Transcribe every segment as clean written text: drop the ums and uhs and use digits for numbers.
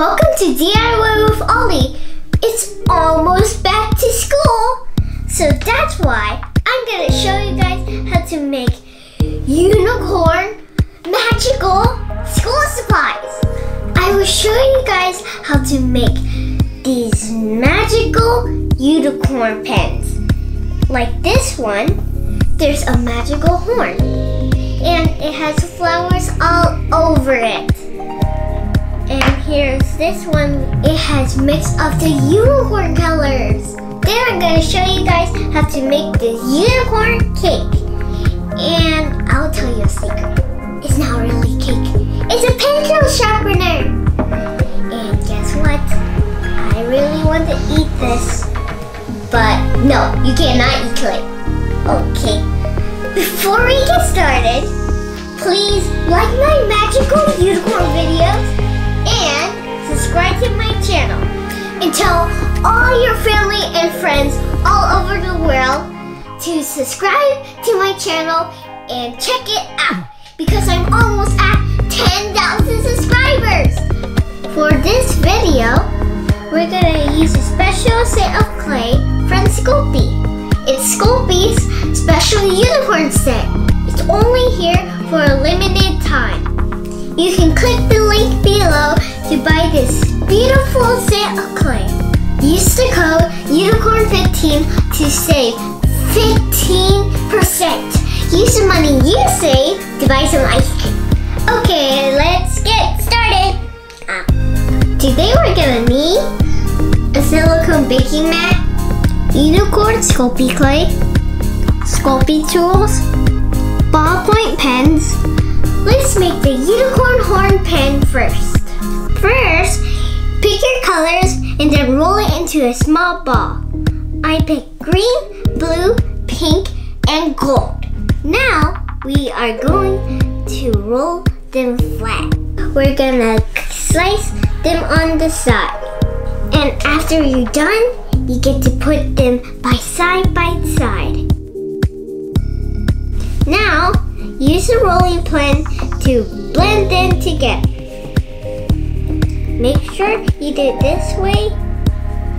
Welcome to DIY with Ollie. It's almost back to school, so that's why I'm gonna show you guys how to make unicorn magical school supplies. I will show you guys how to make these magical unicorn pens. Like this one, there's a magical horn, and it has flowers all over it. And here's this one, it has mix of the unicorn colors. Then I'm going to show you guys how to make this unicorn cake. And I'll tell you a secret, it's not really cake, it's a pencil sharpener. And guess what, I really want to eat this, but no, you cannot eat clay. Okay, before we get started, please like my magical unicorn videos and subscribe to my channel, and tell all your family and friends all over the world to subscribe to my channel and check it out, because I'm almost at 10,000 subscribers. For this video, we're gonna use a special set of clay from Sculpey. It's Sculpey's special unicorn set. It's only here for a limited time. You can click the link below to buy this beautiful set of clay. Use the code UNICORN15 to save 15%. Use the money you save to buy some ice cream. Okay, let's get started. Today we're gonna need a silicone baking mat, unicorn Sculpey clay, Sculpey tools, ballpoint pens. Let's make the unicorn horn pen first. First, pick your colors and then roll it into a small ball. I picked green, blue, pink, and gold. Now, we are going to roll them flat. We're gonna slice them on the side. And after you're done, you get to put them by side. Now, use a rolling pin to blend them together. Make sure you do it this way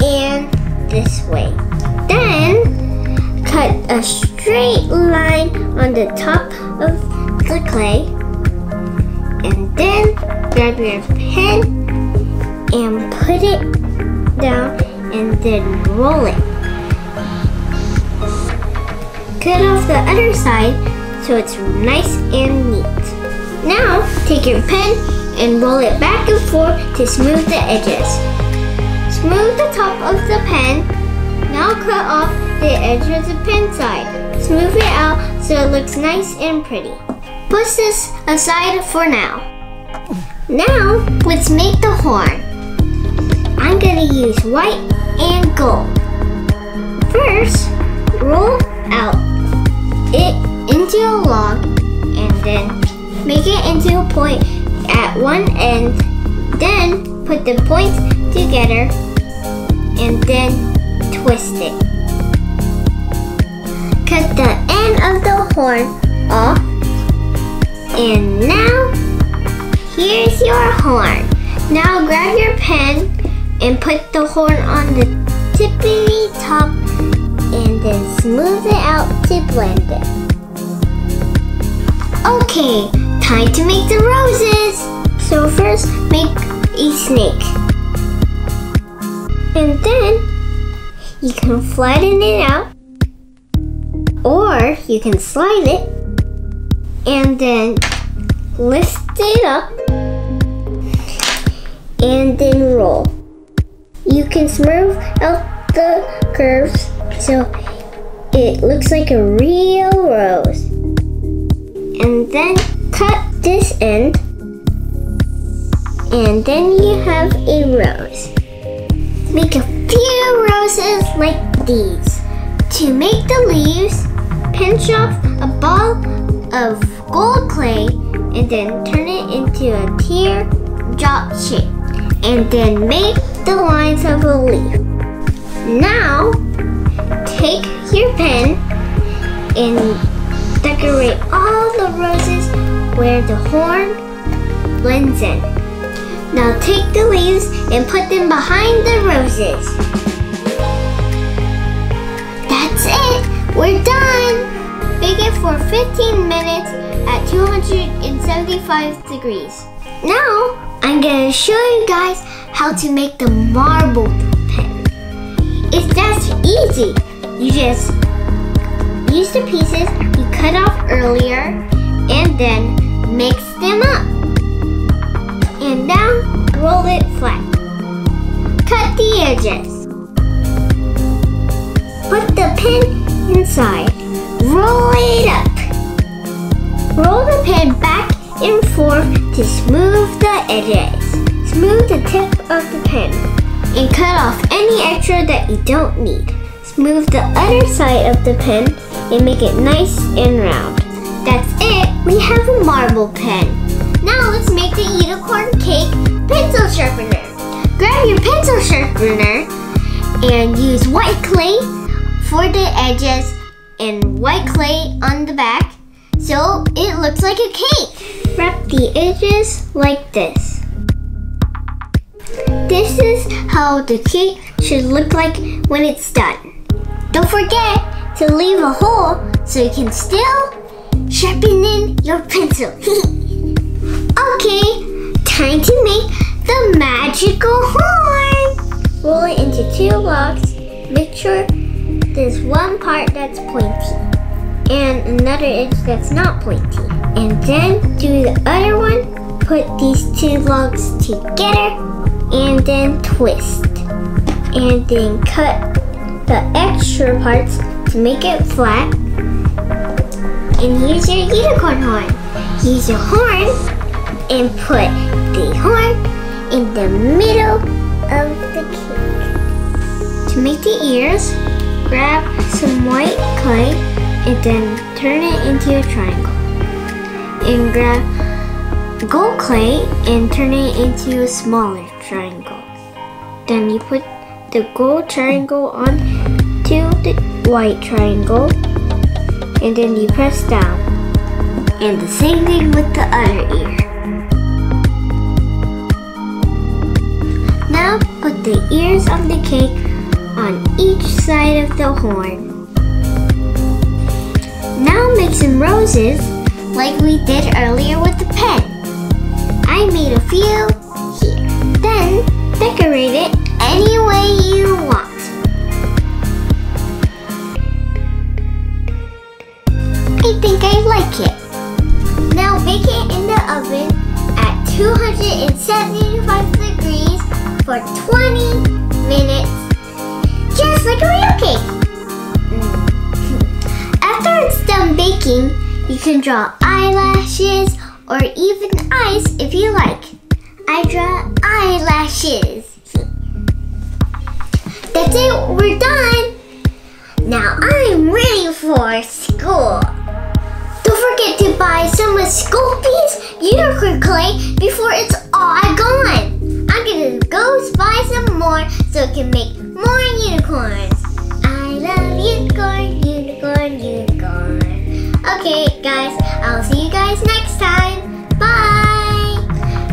and this way. Then, cut a straight line on the top of the clay. And then, grab your pen and put it down and then roll it. Cut off the other side so it's nice and neat. Now, take your pen and roll it back and forth to smooth the edges. Smooth the top of the pen. Now cut off the edge of the pen side. Smooth it out so it looks nice and pretty. Put this aside for now. Now, let's make the horn. I'm gonna use white and gold. First, roll out it into a log and then make it into a point at one end. Then put the points together and then twist it. Cut the end of the horn off, and now here's your horn. Now grab your pen and put the horn on the tippity top and then smooth it out to blend it. Okay, time to make the roses. So first, make a snake. And then, you can flatten it out, or you can slide it, and then lift it up, and then roll. You can smooth out the curves so it looks like a real rose. And then cut this end, and then you have a rose. Make a few roses like these. To make the leaves, pinch off a ball of gold clay and then turn it into a teardrop shape, and then make the lines of a leaf. Now, take your pen and decorate all the roses where the horn blends in. Now take the leaves and put them behind the roses. That's it! We're done! Bake it for 15 minutes at 275 degrees. Now, I'm gonna show you guys how to make the marble pen. It's that easy. You just use the pieces you cut off earlier and then mix them up. And now, roll it flat. Cut the edges. Put the pen inside. Roll it up. Roll the pen back and forth to smooth the edges. Smooth the tip of the pen and cut off any extra that you don't need. Smooth the other side of the pen and make it nice and round. That's it, we have a marble pen. Now let's make the Unicorn Cake Pencil Sharpener. Grab your pencil sharpener and use white clay for the edges and white clay on the back so it looks like a cake. Wrap the edges like this. This is how the cake should look like when it's done. Don't forget to leave a hole so you can still sharpen in your pencil. Okay, time to make the magical horn. Roll it into 2 blocks. Make sure there's one part that's pointy and another edge that's not pointy. And then do the other one. Put these 2 blocks together and then twist. And then cut the extra parts to make it flat. And use your unicorn horn. Use your horn and put the horn in the middle of the cake. To make the ears, grab some white clay and then turn it into a triangle. And grab gold clay and turn it into a smaller triangle. Then you put the gold triangle onto the white triangle and then you press down. And the same thing with the other ear. Now put the ears of the cake on each side of the horn. Now make some roses like we did earlier with the pen. I made a few here. Then decorate it any way you want. I think I like it. Now bake it in the oven at 275 degrees for 20 minutes. Just like a real cake. After it's done baking, you can draw eyelashes or even eyes if you like. I draw eyelashes. That's it, we're done. Now I'm ready for school. Don't forget to buy some of Sculpey's unicorn clay before it's all gone. I'm gonna go buy some more so I can make more unicorns. I love unicorn, unicorn, unicorn. Okay, guys, I'll see you guys next time. Bye.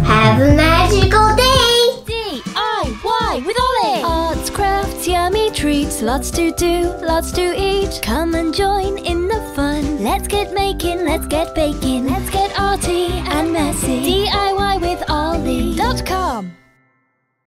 Have a magical day. DIY with Ollie. Arts, crafts, yummy treats. Lots to do, lots to eat. Come and join in the fun. Let's get making, let's get baking. Let's get arty and messy. DIY with